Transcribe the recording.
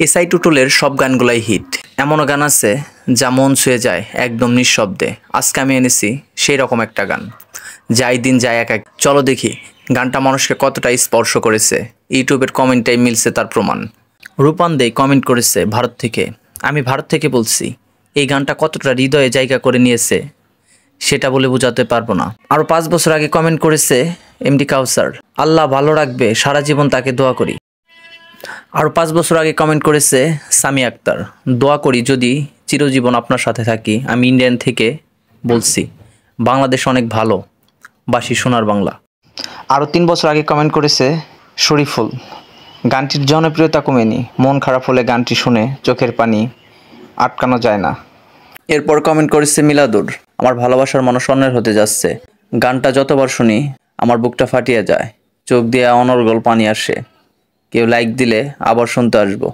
SI টুটুলের সব গানগুলাই hit. এমনও গান আছে যা মন ছুঁয়ে যায় একদম নিঃশব্দে। আজকে আমি এনেছি সেই রকম একটা গান, যাই দিন যায় এক এক। চলো দেখি গানটা মানুষকে কতটা স্পর্শ করেছে। ইউটিউবের কমেন্টটাই মিলছে তার প্রমাণ। রূপান দে কমেন্ট করেছে ভারত থেকে। আমি ভারত থেকে বলছি, এই গানটা কতটা হৃদয়ে জায়গা করে নিয়েছে সেটা বলে বোঝাতে পারবো না। আরও 5 বছর আগে কমেন্ট করেছে এমডি কাউসার, আল্লাহ ভালো রাখবে, সারা জীবন তাকে দোয়া করি। আরও 5 বছর আগে কমেন্ট করেছে সামি আক্তার, দোয়া করি যদি চিরজীবন আপনার সাথে থাকি। আমি ইন্ডিয়ান থেকে বলছি, বাংলাদেশ অনেক ভালো, বাসি সোনার বাংলা। আরও 3 বছর আগে কমেন্ট করেছে শরীফুল, গানটির জনপ্রিয়তা কমেনি, মন খারাপ হলে গানটি শুনে চোখের পানি আটকানো যায় না। এরপর কমেন্ট করেছে মিলাদুর, আমার ভালোবাসার মানুষ অন্যের হতে যাচ্ছে, গানটা যতবার শুনি আমার বুকটা ফাটিয়ে যায়, চোখ দিয়ে অনর্গল পানি আসে, কেউ লাইক দিলে আবার শুনতে আসবো।